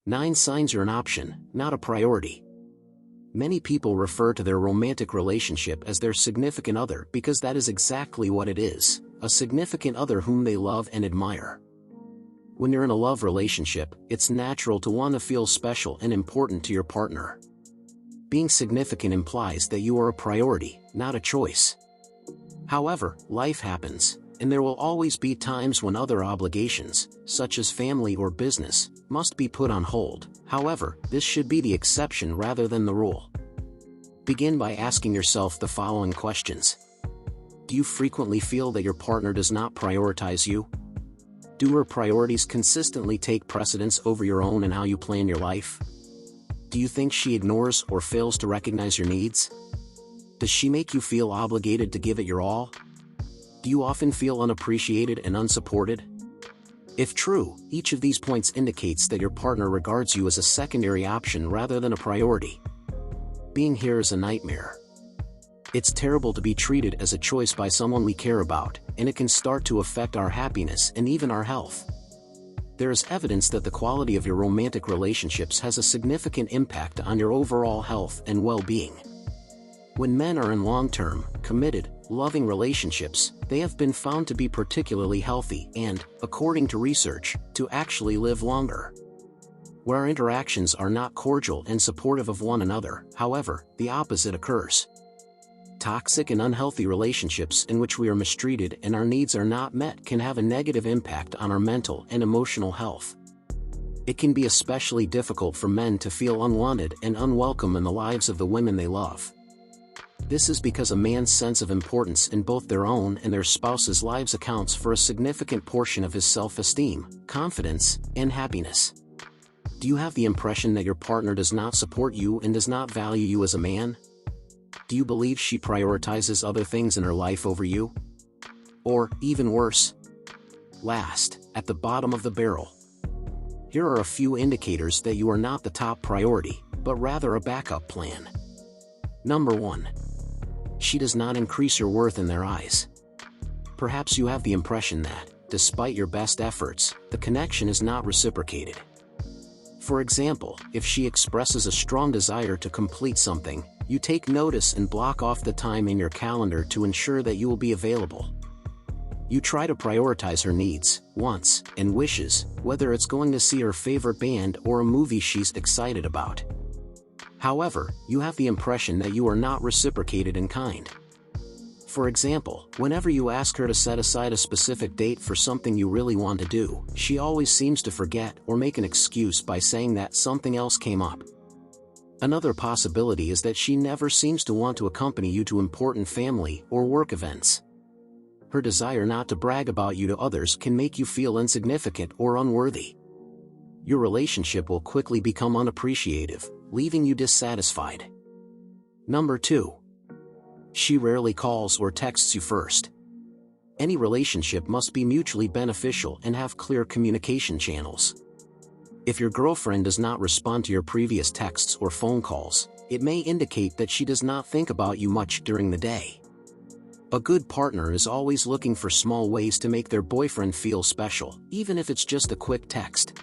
9 signs you're an option, not a priority. Many people refer to their romantic relationship as their significant other because that is exactly what it is, a significant other whom they love and admire. When you're in a love relationship, it's natural to want to feel special and important to your partner. Being significant implies that you are a priority, not a choice. However, life happens, and there will always be times when other obligations, such as family or business, must be put on hold. However, this should be the exception rather than the rule. Begin by asking yourself the following questions. Do you frequently feel that your partner does not prioritize you? Do her priorities consistently take precedence over your own and how you plan your life? Do you think she ignores or fails to recognize your needs? Does she make you feel obligated to give it your all? Do you often feel unappreciated and unsupported? If true, each of these points indicates that your partner regards you as a secondary option rather than a priority. Being here is a nightmare. It's terrible to be treated as a choice by someone we care about, and it can start to affect our happiness and even our health. There is evidence that the quality of your romantic relationships has a significant impact on your overall health and well-being. When men are in long-term, committed, loving relationships, they have been found to be particularly healthy and, according to research, to actually live longer. Where our interactions are not cordial and supportive of one another, however, the opposite occurs. Toxic and unhealthy relationships in which we are mistreated and our needs are not met can have a negative impact on our mental and emotional health. It can be especially difficult for men to feel unwanted and unwelcome in the lives of the women they love. This is because a man's sense of importance in both their own and their spouse's lives accounts for a significant portion of his self-esteem, confidence, and happiness. Do you have the impression that your partner does not support you and does not value you as a man? Do you believe she prioritizes other things in her life over you? Or, even worse, last, at the bottom of the barrel. Here are a few indicators that you are not the top priority, but rather a backup plan. Number 1. She does not increase your worth in their eyes. Perhaps you have the impression that, despite your best efforts, the connection is not reciprocated. For example, if she expresses a strong desire to complete something, you take notice and block off the time in your calendar to ensure that you will be available. You try to prioritize her needs, wants, and wishes, whether it's going to see her favorite band or a movie she's excited about. However, you have the impression that you are not reciprocated in kind. For example, whenever you ask her to set aside a specific date for something you really want to do, she always seems to forget or make an excuse by saying that something else came up. Another possibility is that she never seems to want to accompany you to important family or work events. Her desire not to brag about you to others can make you feel insignificant or unworthy. Your relationship will quickly become unappreciative, leaving you dissatisfied. Number 2. She rarely calls or texts you first. Any relationship must be mutually beneficial and have clear communication channels. If your girlfriend does not respond to your previous texts or phone calls, it may indicate that she does not think about you much during the day. A good partner is always looking for small ways to make their boyfriend feel special, even if it's just a quick text.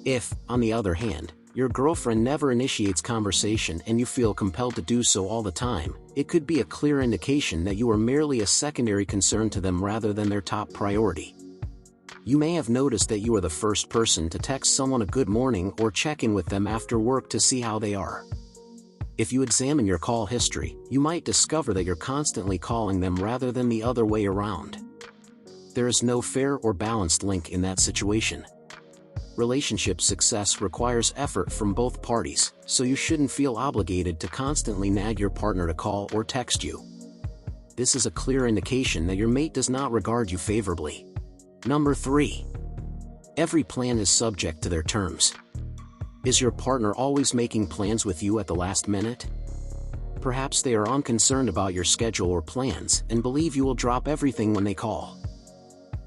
If, on the other hand, your girlfriend never initiates conversation and you feel compelled to do so all the time, it could be a clear indication that you are merely a secondary concern to them rather than their top priority. You may have noticed that you are the first person to text someone a good morning or check in with them after work to see how they are. If you examine your call history, you might discover that you're constantly calling them rather than the other way around. There is no fair or balanced link in that situation. Relationship success requires effort from both parties, so you shouldn't feel obligated to constantly nag your partner to call or text you. This is a clear indication that your mate does not regard you favorably. Number 3. Every plan is subject to their terms. Is your partner always making plans with you at the last minute? Perhaps they are unconcerned about your schedule or plans and believe you will drop everything when they call.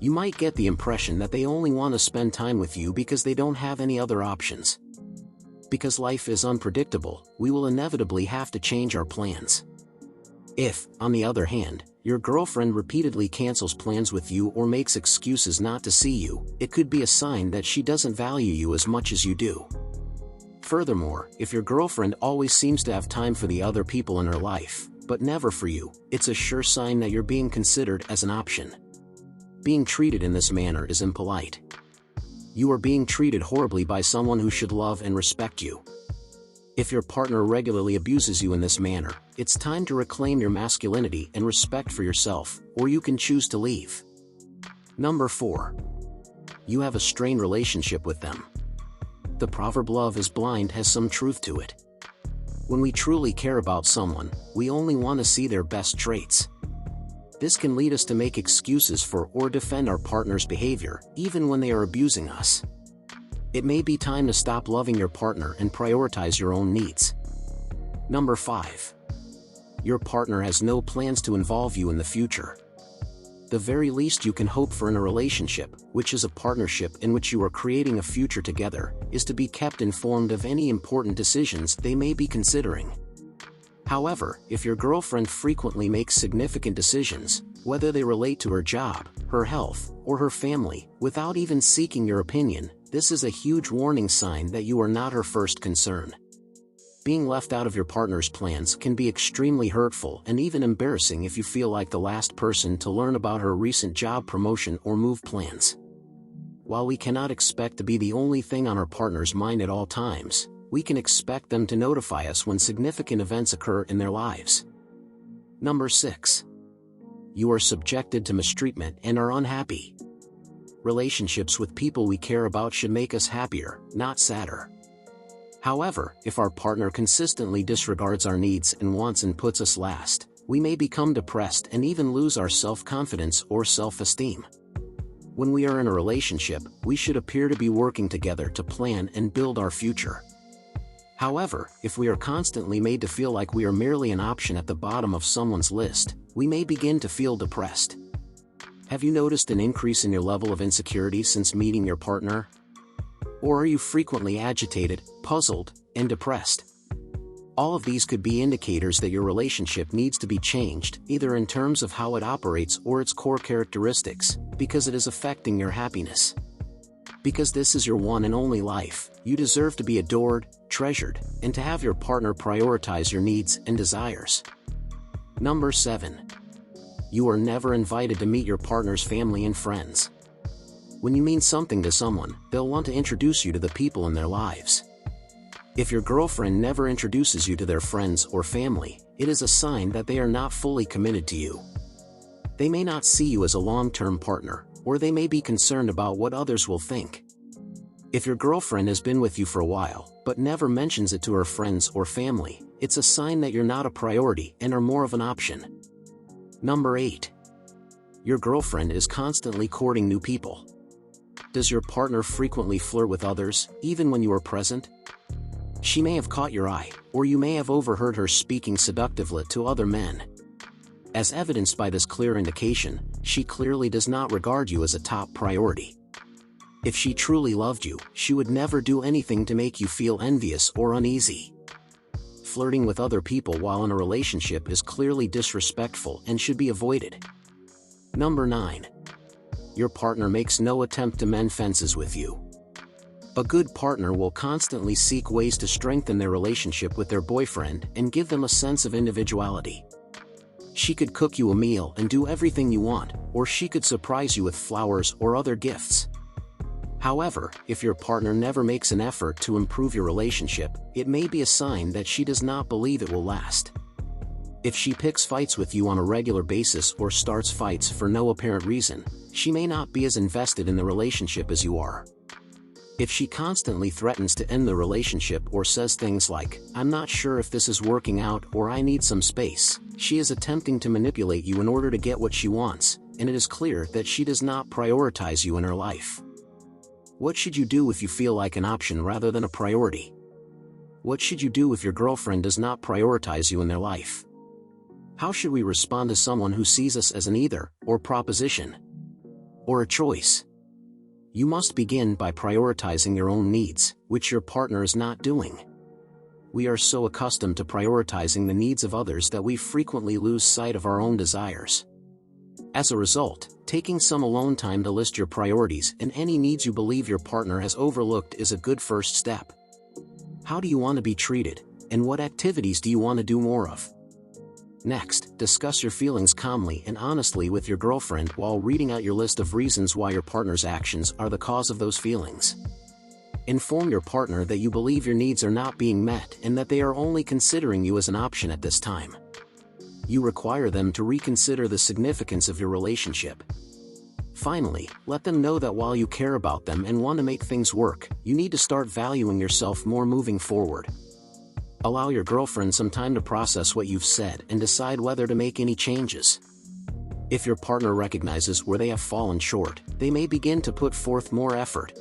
You might get the impression that they only want to spend time with you because they don't have any other options. Because life is unpredictable, we will inevitably have to change our plans. If, on the other hand, your girlfriend repeatedly cancels plans with you or makes excuses not to see you, it could be a sign that she doesn't value you as much as you do. Furthermore, if your girlfriend always seems to have time for the other people in her life, but never for you, it's a sure sign that you're being considered as an option. Being treated in this manner is impolite. You are being treated horribly by someone who should love and respect you. If your partner regularly abuses you in this manner, it's time to reclaim your masculinity and respect for yourself, or you can choose to leave. Number 4. You have a strained relationship with them. The proverb "love is blind" has some truth to it. When we truly care about someone, we only want to see their best traits. This can lead us to make excuses for or defend our partner's behavior, even when they are abusing us. It may be time to stop loving your partner and prioritize your own needs. Number 5. Your partner has no plans to involve you in the future. The very least you can hope for in a relationship, which is a partnership in which you are creating a future together, is to be kept informed of any important decisions they may be considering. However, if your girlfriend frequently makes significant decisions, whether they relate to her job, her health, or her family, without even seeking your opinion, this is a huge warning sign that you are not her first concern. Being left out of your partner's plans can be extremely hurtful and even embarrassing if you feel like the last person to learn about her recent job promotion or move plans. While we cannot expect to be the only thing on our partner's mind at all times, we can expect them to notify us when significant events occur in their lives. Number 6. You are subjected to mistreatment and are unhappy. Relationships with people we care about should make us happier, not sadder. However, if our partner consistently disregards our needs and wants and puts us last, we may become depressed and even lose our self-confidence or self-esteem. When we are in a relationship, we should appear to be working together to plan and build our future. However, if we are constantly made to feel like we are merely an option at the bottom of someone's list, we may begin to feel depressed. Have you noticed an increase in your level of insecurity since meeting your partner? Or are you frequently agitated, puzzled, and depressed? All of these could be indicators that your relationship needs to be changed, either in terms of how it operates or its core characteristics, because it is affecting your happiness. Because this is your one and only life, you deserve to be adored, treasured, and to have your partner prioritize your needs and desires. Number 7. You are never invited to meet your partner's family and friends. When you mean something to someone, they'll want to introduce you to the people in their lives. If your girlfriend never introduces you to their friends or family, it is a sign that they are not fully committed to you. They may not see you as a long-term partner, or they may be concerned about what others will think. If your girlfriend has been with you for a while, but never mentions it to her friends or family, it's a sign that you're not a priority and are more of an option. Number 8. Your girlfriend is constantly courting new people. Does your partner frequently flirt with others, even when you are present? She may have caught your eye, or you may have overheard her speaking seductively to other men. As evidenced by this clear indication, she clearly does not regard you as a top priority. If she truly loved you, she would never do anything to make you feel envious or uneasy. Flirting with other people while in a relationship is clearly disrespectful and should be avoided. Number 9. Your partner makes no attempt to mend fences with you. A good partner will constantly seek ways to strengthen their relationship with their boyfriend and give them a sense of individuality. She could cook you a meal and do everything you want, or she could surprise you with flowers or other gifts. However, if your partner never makes an effort to improve your relationship, it may be a sign that she does not believe it will last. If she picks fights with you on a regular basis or starts fights for no apparent reason, she may not be as invested in the relationship as you are. If she constantly threatens to end the relationship or says things like, "I'm not sure if this is working out," or "I need some space," she is attempting to manipulate you in order to get what she wants, and it is clear that she does not prioritize you in her life. What should you do if you feel like an option rather than a priority? What should you do if your girlfriend does not prioritize you in their life? How should we respond to someone who sees us as an either, or proposition, or a choice? You must begin by prioritizing your own needs, which your partner is not doing. We are so accustomed to prioritizing the needs of others that we frequently lose sight of our own desires. As a result, taking some alone time to list your priorities and any needs you believe your partner has overlooked is a good first step. How do you want to be treated, and what activities do you want to do more of? Next, discuss your feelings calmly and honestly with your girlfriend while reading out your list of reasons why your partner's actions are the cause of those feelings. Inform your partner that you believe your needs are not being met and that they are only considering you as an option at this time. You require them to reconsider the significance of your relationship. Finally, let them know that while you care about them and want to make things work, you need to start valuing yourself more moving forward. Allow your girlfriend some time to process what you've said and decide whether to make any changes. If your partner recognizes where they have fallen short, they may begin to put forth more effort.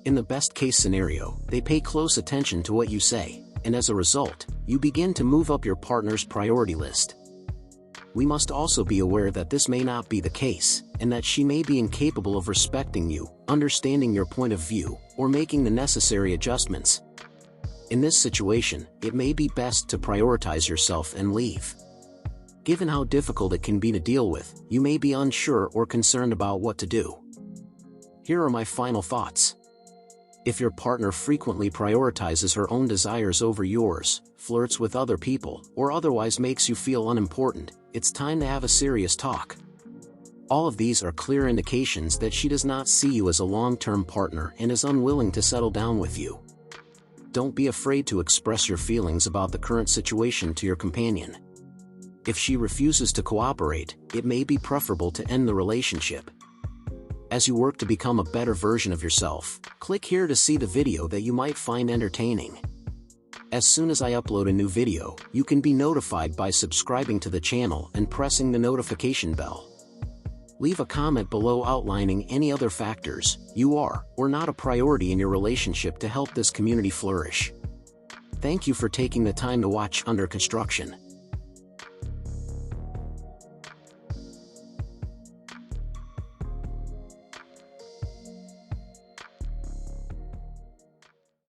In the best-case scenario, they pay close attention to what you say, and as a result, you begin to move up your partner's priority list. We must also be aware that this may not be the case, and that she may be incapable of respecting you, understanding your point of view, or making the necessary adjustments. In this situation, it may be best to prioritize yourself and leave. Given how difficult it can be to deal with, you may be unsure or concerned about what to do. Here are my final thoughts. If your partner frequently prioritizes her own desires over yours, flirts with other people, or otherwise makes you feel unimportant, it's time to have a serious talk. All of these are clear indications that she does not see you as a long-term partner and is unwilling to settle down with you. Don't be afraid to express your feelings about the current situation to your companion. If she refuses to cooperate, it may be preferable to end the relationship. As you work to become a better version of yourself, click here to see the video that you might find entertaining. As soon as I upload a new video, you can be notified by subscribing to the channel and pressing the notification bell. Leave a comment below outlining any other factors you are or not a priority in your relationship to help this community flourish. Thank you for taking the time to watch Under Construction.